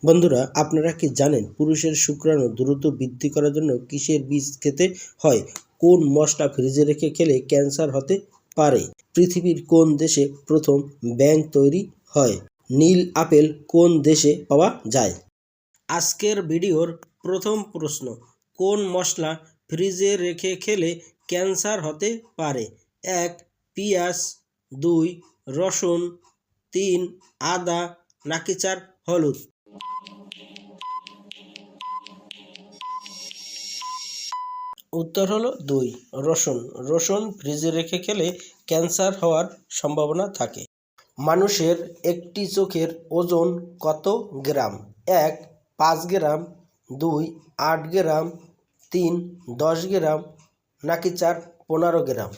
বন্ধুরা, আপনারা কি জানেন পুরুষের শুক্রাণু দ্রুত বৃদ্ধি করার জন্য কিসের বীজ খেতে হয়? কোন মশলা ফ্রিজে রেখে খেলে ক্যান্সার হতে পারে? পৃথিবীর কোন দেশে প্রথম ব্যাঙ তৈরি হয়? নীল আপেল কোন দেশে পাওয়া যায়? আজকের ভিডিওর প্রথম প্রশ্ন, কোন মশলা ফ্রিজে রেখে খেলে ক্যান্সার হতে পারে? 1. পেঁয়াজ, 2. রসুন, 3. আদা, নাকি 4. হলুদ? উত্তর হলো 2. রসুন। রসুন ফ্রিজে রেখে খেলে ক্যান্সার হওয়ার সম্ভাবনা থাকে। মানুষের একটি চোখের ওজন কত গ্রাম? 1. 5 গ্রাম, 2. 8 গ্রাম, 3. 10 গ্রাম, নাকি 4. 15 গ্রাম?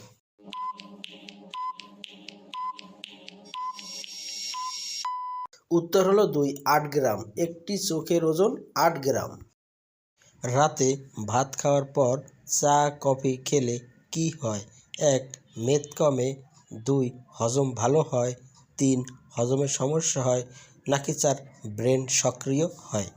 উত্তর হলো 2. 8 গ্রাম। একটি চোখের ওজন 8 গ্রাম। রাতে ভাত খাওয়ার পর চা কফি খেলে কি হয়? 1. মেদ কমে, 2. হজম ভালো হয়, 3. হজমের সমস্যা হয়, নাকি 4. ব্রেন সক্রিয় হয়?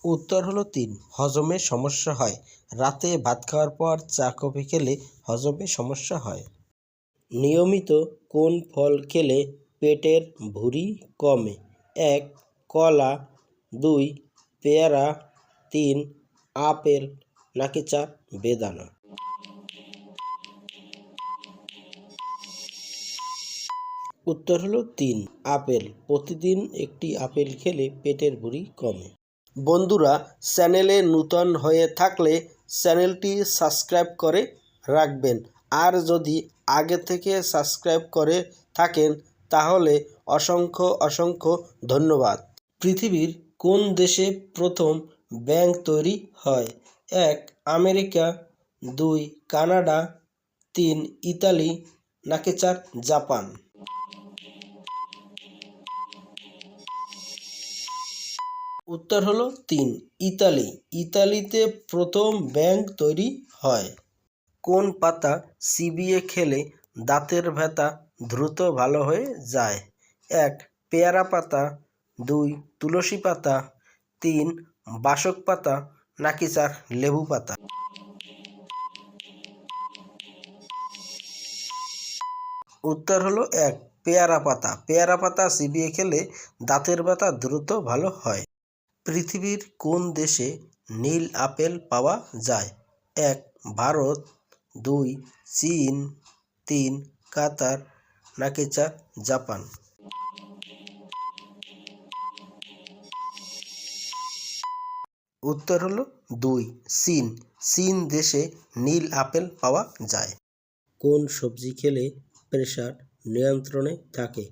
উত্তর হলো 3. হজমে সমস্যা হয়। রাতে ভাত খাওয়ার পর চা কফি খেলে হজমে সমস্যা হয়। নিয়মিত কোন ফল খেলে পেটের ভুঁড়ি কমে? 1. কলা, 2. পেয়ারা, 3. আপেল, নাকি 4. বেদানা? উত্তর হলো 3. আপেল। প্রতিদিন একটি আপেল খেলে পেটের ভুঁড়ি কমে। বন্ধুরা, চ্যানেলে নূতন হয়ে থাকলে চ্যানেলটি সাবস্ক্রাইব করে রাখবেন। আর যদি আগে থেকে সাবস্ক্রাইব করে থাকেন তাহলে অসংখ্য ধন্যবাদ। পৃথিবীর কোন দেশে প্রথম ব্যাঙ তৈরি হয়? 1. আমেরিকা, 2. কানাডা, 3. ইতালি, নাকি 4. জাপান? উত্তর হলো 3. ইতালি। ইতালিতে প্রথম ব্যাঙ তৈরি হয়। কোন পাতা চিবিয়ে খেলে দাঁতের ব্যথা দ্রুত ভালো হয়ে যায়? 1. পেয়ারা পাতা, 2. তুলসী পাতা, 3. বাসক পাতা, নাকি 4. লেবু পাতা? উত্তর হলো 1. পেয়ারা পাতা। পেয়ারা পাতা চিবিয়ে খেলে দাঁতের ব্যথা দ্রুত ভালো হয়। পৃথিবীর কোন দেশে নীল আপেল পাওয়া যায়? 1. ভারত, 2. চীন, 3. কাতার, নাকি 4. জাপান? উত্তর হলো 2. চীন। চীন দেশে নীল আপেল পাওয়া যায়। কোন সবজি খেলে প্রেশার নিয়ন্ত্রণে থাকে?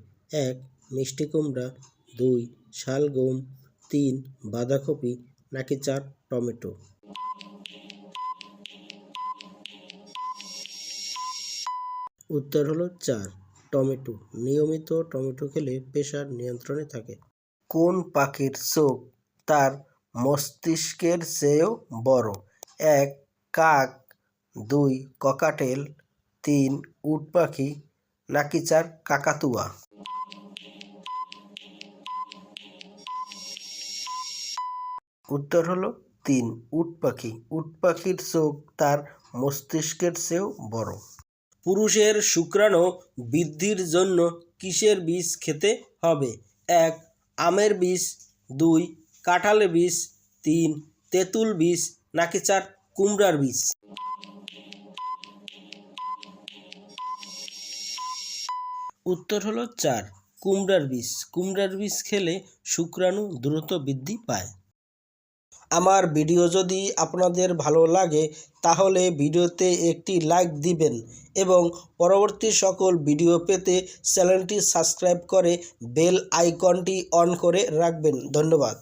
1. মিষ্টি কুমড়া, 2. শালগম, 3. বাঁধাকপি, নাকি 4. টমেটো? উত্তর হলো 4. টমেটো। নিয়মিত টমেটো খেলে প্রেশার নিয়ন্ত্রণে থাকে। কোন পাখির চোখ তার মস্তিষ্কের চেয়েও বড়? 1. কাক, 2. ককাটেল, 3. উট পাখি, নাকি 4. কাকাতুয়া? উত্তর হলো 3. উট পাখি। উট পাখির চোখ তার মস্তিষ্কের চেয়েও বড়। পুরুষের শুক্রাণু বৃদ্ধির জন্য কিসের বীজ খেতে হবে? 1. আমের বীজ, 2. কাঁঠালের বীজ, 3. তেঁতুল বীজ, নাকি 4. কুমড়ার বীজ? উত্তর হলো 4. কুমড়ার বীজ। কুমড়ার বীজ খেলে শুক্রাণু দ্রুত বৃদ্ধি পায়। আমার ভিডিও যদি আপনাদের ভালো লাগে তাহলে ভিডিওতে একটি লাইক দিবেন এবং পরবর্তী সকল ভিডিও পেতে চ্যানেলটি সাবস্ক্রাইব করে বেল আইকনটি অন করে রাখবেন। ধন্যবাদ।